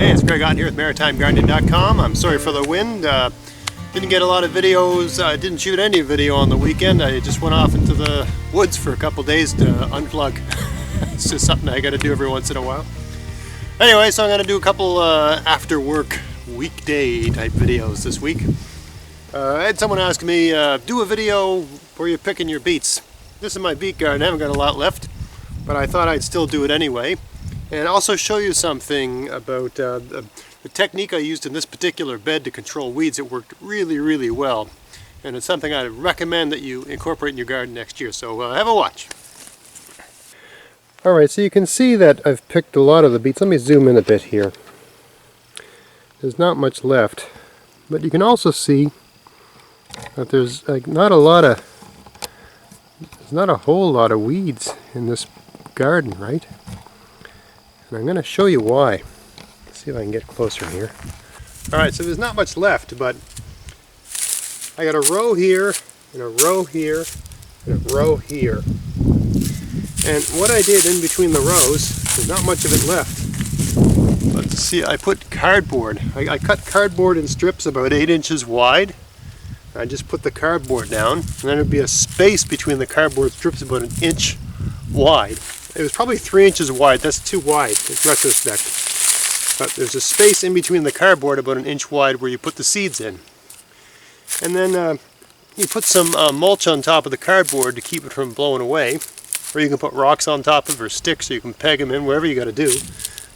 Hey, it's Greg on here with MaritimeGardening.com. I'm sorry for the wind. Didn't get a lot of videos. Didn't shoot any video on the weekend. I just went off into the woods for a couple days to unplug. It's just something I got to do every once in a while. Anyway, so I'm going to do a couple after work weekday type videos this week. I had someone ask me, do a video where you're picking your beets. This is my beet garden. I haven't got a lot left, but I thought I'd still do it anyway. And also show you something about the technique I used in this particular bed to control weeds. It worked really, really well. And it's something I'd recommend that you incorporate in your garden next year. So have a watch. Alright, so you can see that I've picked a lot of the beets. Let me zoom in a bit here. There's not much left. But you can also see that there's not a whole lot of weeds in this garden, right? And I'm going to show you why. Let's see if I can get closer here. Alright, so there's not much left, but I got a row here, and a row here, and a row here. And what I did in between the rows, there's not much of it left. Let's see, I put cardboard. I cut cardboard in strips about 8 inches wide. I just put the cardboard down, and then there'd be a space between the cardboard strips about 1 inch wide. It was probably 3 inches wide. That's too wide in retrospect. But there's a space in between the cardboard about 1 inch wide where you put the seeds in. And then you put some mulch on top of the cardboard to keep it from blowing away. Or you can put rocks on top of it or sticks so you can peg them in, whatever you got to do.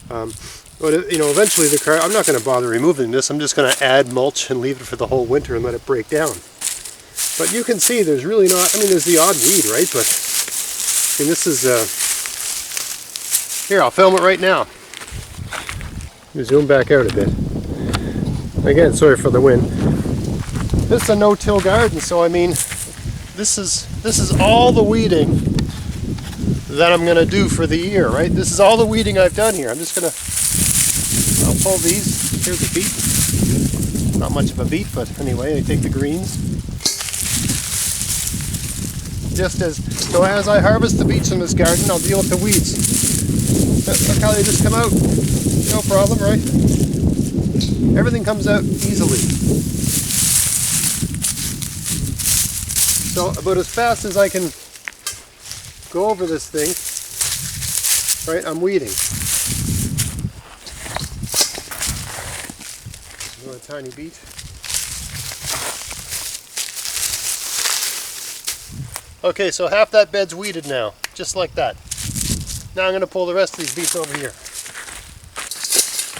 But you know, eventually I'm not going to bother removing this. I'm just going to add mulch and leave it for the whole winter and let it break down. But you can see there's really not, I mean, there's the odd weed, right? But I mean, this is, here, I'll film it right now. Let me zoom back out a bit. Again, sorry for the wind. This is a no-till garden, so I mean, this is all the weeding that I'm going to do for the year, right? This is all the weeding I've done here. I'm just going to, I'll pull these. Here's a beet. Not much of a beet, but anyway, I take the greens. Just so as I harvest the beets in this garden, I'll deal with the weeds. Look how they just come out. No problem, right? Everything comes out easily. So about as fast as I can go over this thing, right, I'm weeding. Another tiny beet. Okay, so half that bed's weeded now, just like that. Now I'm going to pull the rest of these beets over here.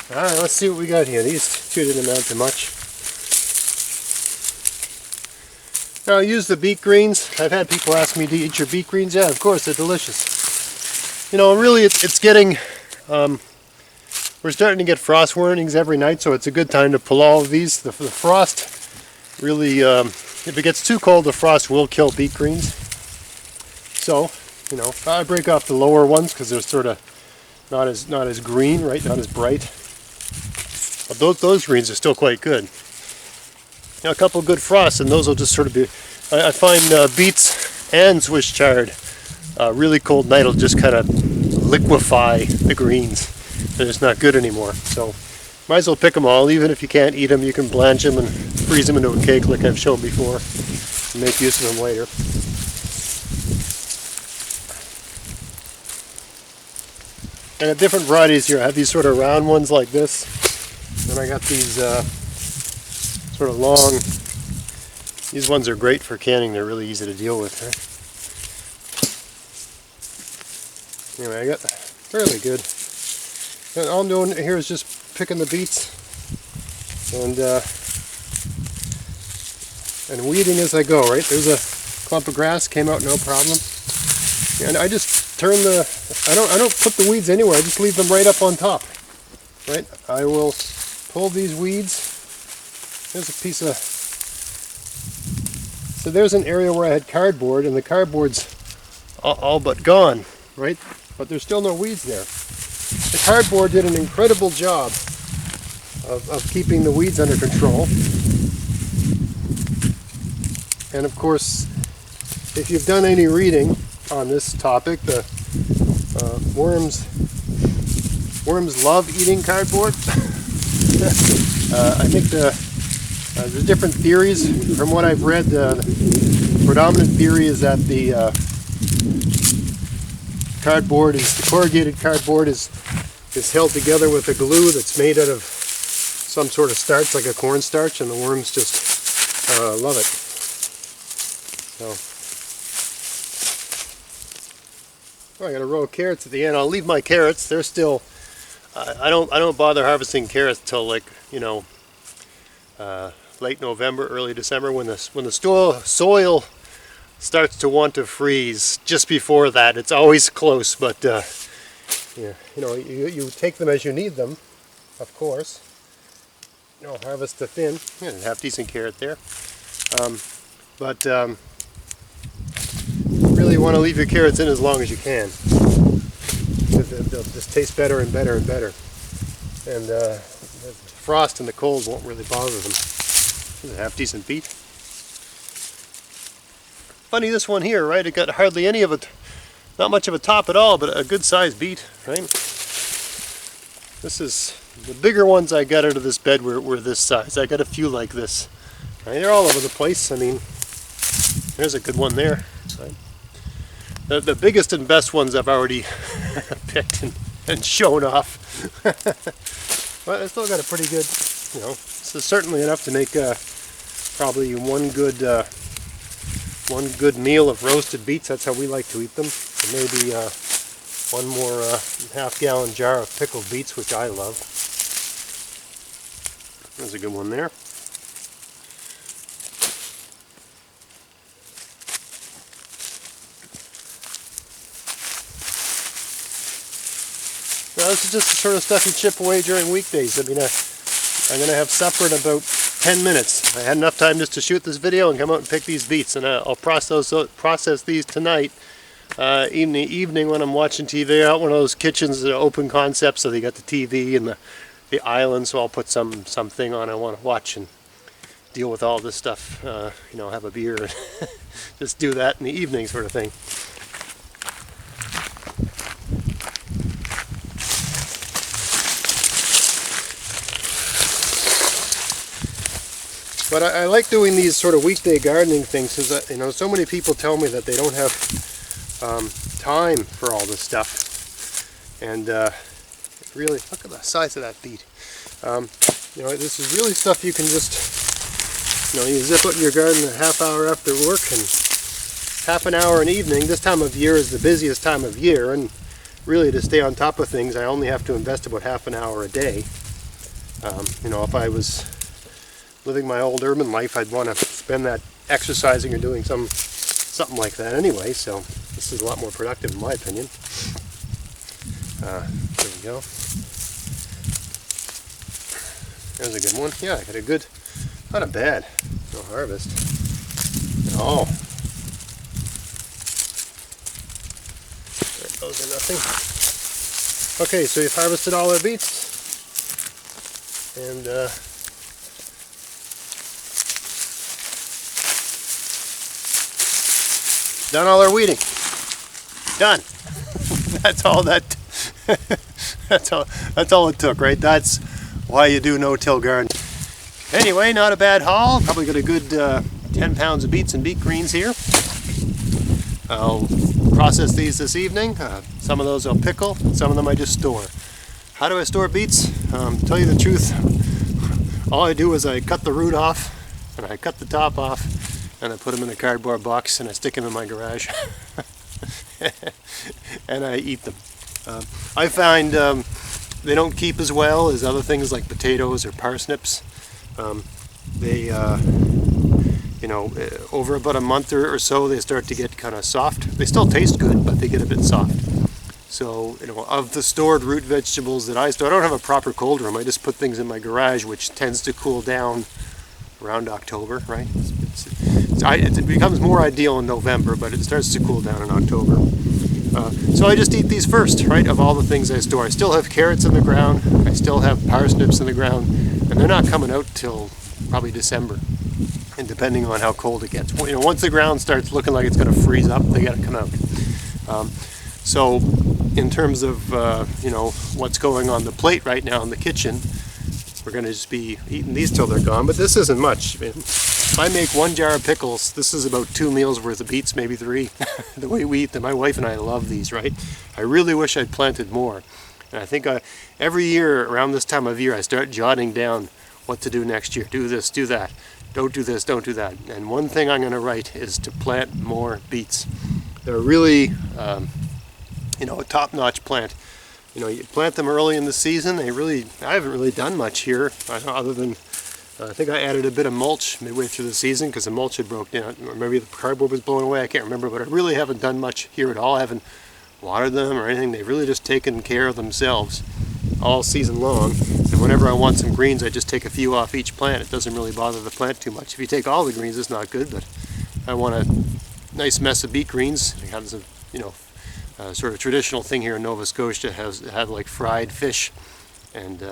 Alright, let's see what we got here. These two didn't amount to much. Now I use the beet greens. I've had people ask me to eat your beet greens. Yeah, of course, they're delicious. You know, really it's getting, we're starting to get frost warnings every night, so it's a good time to pull all of these. The frost really, if it gets too cold, the frost will kill beet greens. So, you know, I break off the lower ones because they're sort of not as green, right? Not as bright. But those greens are still quite good. Now, a couple of good frosts, and those will just sort of be. I find beets and Swiss chard, really cold night will just kind of liquefy the greens. They're just not good anymore. So, might as well pick them all. Even if you can't eat them, you can blanch them and freeze them into a cake, like I've shown before, and make use of them later. And the different varieties here, I have these sort of round ones like this. Then I got these sort of long. These ones are great for canning. They're really easy to deal with. Right? Anyway, I got fairly good. And all I'm doing here is just picking the beets and weeding as I go. Right? There's a clump of grass came out, no problem. And I just turn the. I don't put the weeds anywhere. I just leave them right up on top. Right? I will pull these weeds. There's a piece of. So there's an area where I had cardboard, and the cardboard's all but gone, right? But there's still no weeds there. The cardboard did an incredible job of keeping the weeds under control. And of course, if you've done any reading on this topic, the worms love eating cardboard. I think there's different theories. From what I've read, the predominant theory is that the corrugated cardboard is held together with a glue that's made out of some sort of starch, like a cornstarch, and the worms just love it. So, I got a row of carrots at the end. I'll leave my carrots. They're still. I don't bother harvesting carrots till, like, you know, late November, early December, when the soil starts to want to freeze. Just before that, it's always close, but yeah, you know, you take them as you need them, of course. You know, harvest the thin. Yeah, half decent carrot there. But really want to leave your carrots in as long as you can. They'll just taste better and better and better. And the frost and the cold won't really bother them. This is a half decent beet. Funny, this one here, right? It got hardly any of it, not much of a top at all, but a good sized beet, right? This is, the bigger ones I got out of this bed were this size. I got a few like this. Right? They're all over the place. I mean, there's a good one there. Right? The biggest and best ones I've already picked and shown off. But I still got a pretty good, you know, this is certainly enough to make probably one good meal of roasted beets. That's how we like to eat them. And maybe one more half-gallon jar of pickled beets, which I love. There's a good one there. Now, this is just the sort of stuff you chip away during weekdays. I mean, I'm going to have supper in about 10 minutes. I had enough time just to shoot this video and come out and pick these beets, and I'll process these tonight, evening when I'm watching TV. Out one of those kitchens that are open concept, so they got the TV and the island. So I'll put something on I want to watch and deal with all this stuff. You know, have a beer and just do that in the evening, sort of thing. But I like doing these sort of weekday gardening things because, you know, so many people tell me that they don't have time for all this stuff. And really, look at the size of that beet. You know, this is really stuff you can just, you know, you zip out in your garden a half hour after work and half an hour in the evening. This time of year is the busiest time of year, and really to stay on top of things, I only have to invest about half an hour a day. You know, if I was living my old urban life, I'd want to spend that exercising or doing something like that anyway, so this is a lot more productive in my opinion. There we go. There's a good one. Yeah, I got a good, not a bad, no harvest. Oh. There goes to nothing. Okay, so we've harvested all our beets, and done all our weeding. Done. That's all that. that's all it took, right? That's why you do no-till garden. Anyway, not a bad haul. Probably got a good 10 pounds of beets and beet greens here. I'll process these this evening. Some of those I'll pickle. Some of them I just store. How do I store beets? Tell you the truth, all I do is I cut the root off and I cut the top off, and I put them in a cardboard box and I stick them in my garage and I eat them. I find they don't keep as well as other things like potatoes or parsnips. They, you know, over about a month or so they start to get kind of soft. They still taste good, but they get a bit soft. So, you know, of the stored root vegetables that I store, I don't have a proper cold room. I just put things in my garage, which tends to cool down around October, right? It becomes more ideal in November, but it starts to cool down in October. So I just eat these first, right, of all the things I store. I still have carrots in the ground, I still have parsnips in the ground, and they're not coming out till probably December, and depending on how cold it gets. You know, once the ground starts looking like it's going to freeze up, they got to come out. So in terms of, you know, what's going on the plate right now in the kitchen, we're going to just be eating these till they're gone, but this isn't much. If I make 1 jar of pickles, this is about 2 meals worth of beets, maybe 3, the way we eat them. My wife and I love these, right? I really wish I'd planted more. And I think every year, around this time of year, I start jotting down what to do next year. Do this, do that. Don't do this, don't do that. And one thing I'm going to write is to plant more beets. They're really, a top-notch plant. You plant them early in the season. I haven't really done much here, other than I think I added a bit of mulch midway through the season because the mulch had broke down, or maybe the cardboard was blown away. I can't remember, but I really haven't done much here at all. I haven't watered them or anything. They've really just taken care of themselves all season long. And whenever I want some greens, I just take a few off each plant. It doesn't really bother the plant too much. If you take all the greens, it's not good, but I want a nice mess of beet greens. I have this, sort of traditional thing here in Nova Scotia have like fried fish and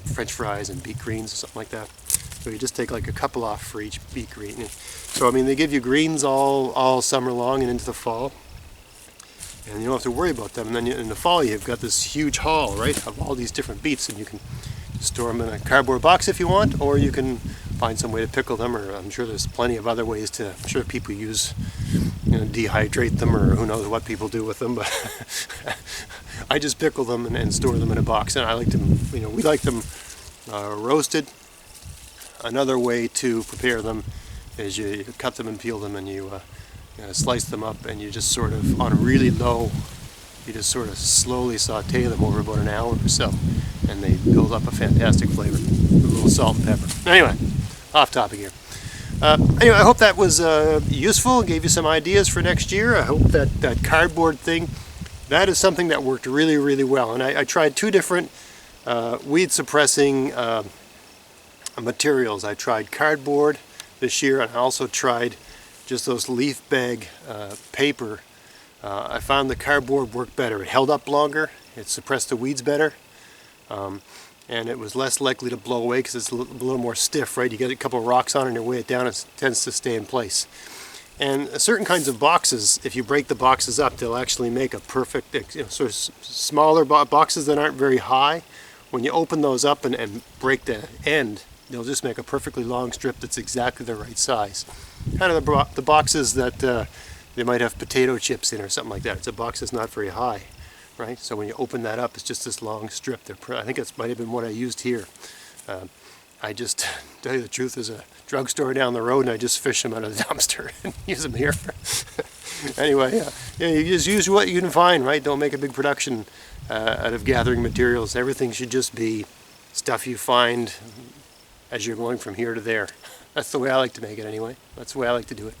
French fries and beet greens or something like that. So you just take like a couple off for each beet green. So they give you greens all summer long and into the fall, and you don't have to worry about them. And then in the fall you've got this huge haul, right, of all these different beets, and you can store them in a cardboard box if you want, or you can find some way to pickle them, or I'm sure there's plenty of other ways to. I'm sure people use, dehydrate them, or who knows what people do with them, but I just pickle them and store them in a box, and I like them. We like them roasted. Another way to prepare them is you cut them and peel them, and you slice them up, and you just sort of, on really low, you just sort of slowly saute them over about an hour or so, and they build up a fantastic flavor with a little salt and pepper. Anyway, off topic here. I hope that was useful, gave you some ideas for next year. I hope that cardboard thing, that is something that worked really, really well. And I tried 2 different weed suppressing materials. I tried cardboard this year, and I also tried just those leaf bag paper. I found the cardboard worked better. It held up longer, it suppressed the weeds better, and it was less likely to blow away because it's a little more stiff, right? You get a couple of rocks on it and you weigh it down, it tends to stay in place. And certain kinds of boxes, if you break the boxes up, they'll actually make a perfect, sort of smaller boxes that aren't very high. When you open those up and break the end, they'll just make a perfectly long strip that's exactly the right size. Kind of the boxes that they might have potato chips in or something like that. It's a box that's not very high, right? So when you open that up, it's just this long strip. I think it might have been what I used here. I just, tell you the truth, there's a drugstore down the road, and I just fish them out of the dumpster and use them here. Anyway, you just use what you can find, right? Don't make a big production out of gathering materials. Everything should just be stuff you find as you're going from here to there. That's the way I like to make it anyway. That's the way I like to do it.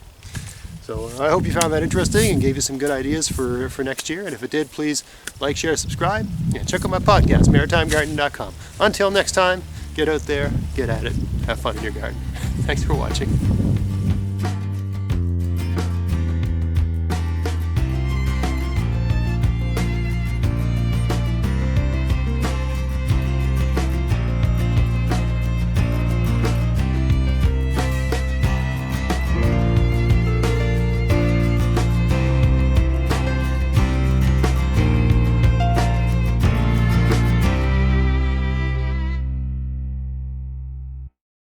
So I hope you found that interesting and gave you some good ideas for next year. And if it did, please like, share, subscribe, and check out my podcast, maritimegardening.com. Until next time, get out there, get at it, have fun in your garden. Thanks for watching.